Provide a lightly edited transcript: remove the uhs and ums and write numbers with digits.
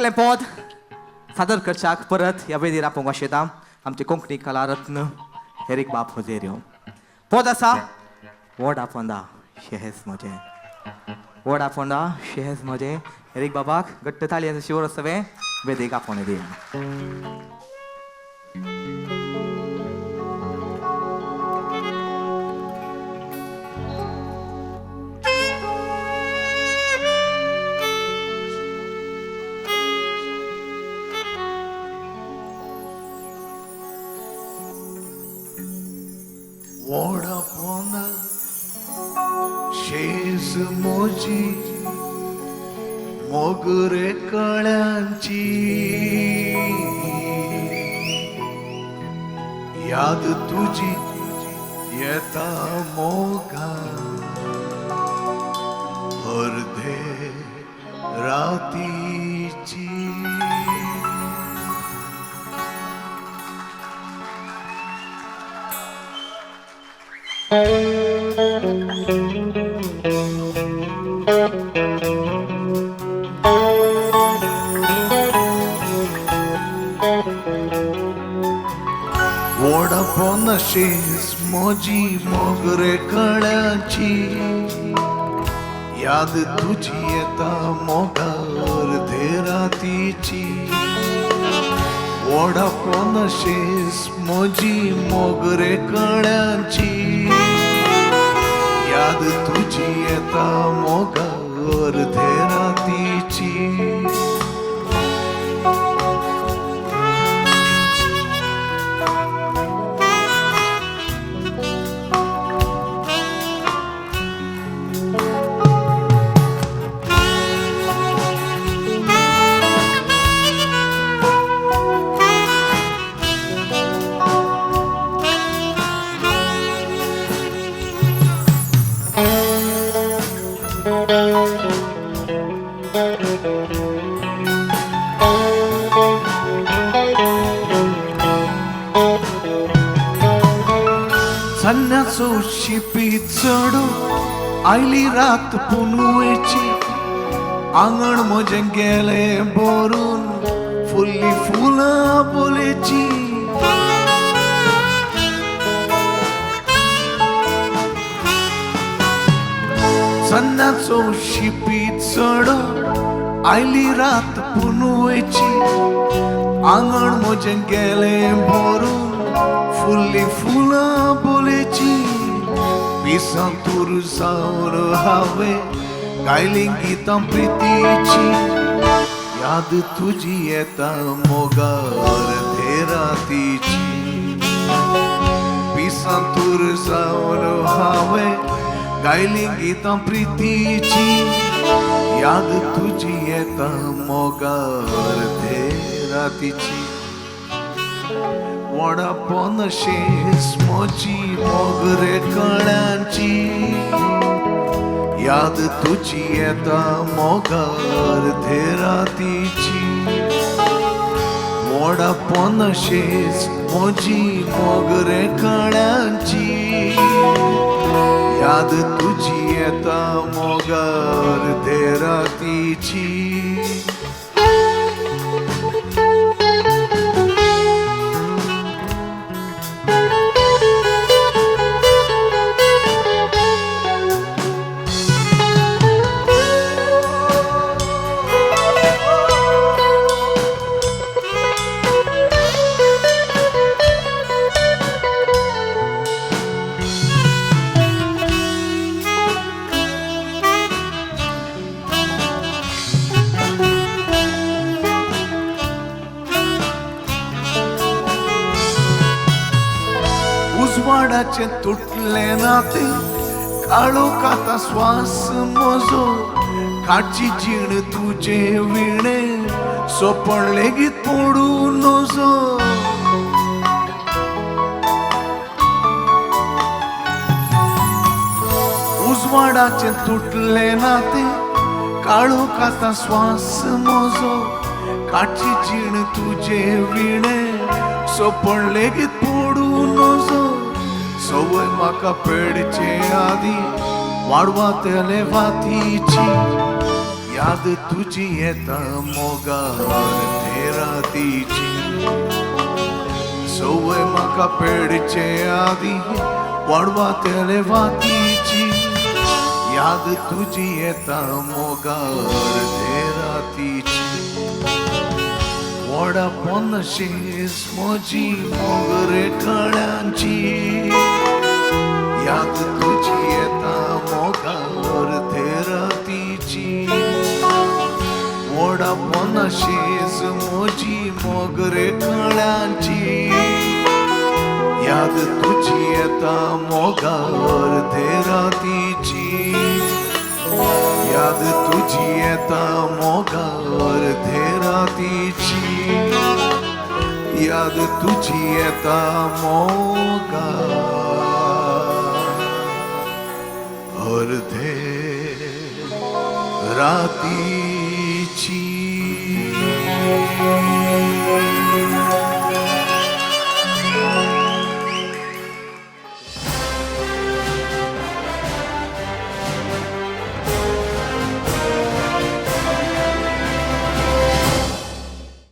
फाटलें पद सादर करच्याक परत ह्या वेदीर आपोवंक वाशेता आमचे कोंकणी कला रत्न हेरीक बाब होजेऱ्यो. पद आसा व्हडा पोंदा शेहेज म्हजें, व्हडा पोंदा शेहेज म्हजें. हेरीक बाबाक घट्ट ताळयांचो शिवर सवे वेदीक आपोवणे दिया. व्हडा पोंदा शेज मोजी मोगरे कळ्यांची याद तुझी येता मोगा अर्धे रातीची. व्हडा पोंदा शेज मोजी मोगरे कळ्यांची याद तुझी येता मोगा अर्धे रातीची. व्हडा पोंदा शेज मोजी मोगरे कळ्यांची याद तुझी येता मोगा अर्धे रातीची. सन्यासो शिपी चढो आयली रात पुनवेची आंगण म्हजें गेलें भरून फुल्ली फुलां बोलेची. सन्यासो शिपी चढो आयली रात पुनवेची आंगण म्हजें गेलें भरून फुल्ली फुलां बोलेची. पिसांतूर सावन हांवें गायलीं गितां प्रितीची याद तुझी येता मोगा अर्धे रातीची. पिसांतूर सावन हांवें गायलीं गितां प्रितीची याद तुझी येता मोगा अर्धे रातीची. व्हडा पोंदा शेज मोजी मोगरे कळ्यांची याद तुझी येता मोगा अर्धे रातीची. व्हडा पोंदा शेज मोजी मोगरे कळ्यांची याद तुझी येता मोगा अर्धे रातीची. उजवाडाचे तुटले नाते काळोखाता श्वास म्हजो काची जीण तुझे विणे सोपण लेगीत पडून नजो. उजवाडाचे तुटले नाते काळोखाता श्वास म्हजो काची जीण तुझे विणे सोपण लेगीत पडून नजो. सवय म्हाका पेडचे आदी वाडवा तेले वातीची याद तुझी येता मोगार ते रातीची सवय म्हाका पेडचे आदी वाडवा तेले वातीची याद तुझी येता मोगार ते रातीची वडा पन्नाशेस म्हजी मोगरे कळ्यांची याद तुझी येता मोगार ते रातीची वडा पन्नाशेस म्हजी मोगरे कळ्यांची याद तुझी येता मोगार ते रातीची याद तुझी येता मोगार ते रातीची याद तुझी येता मोगार अर्धे रातीची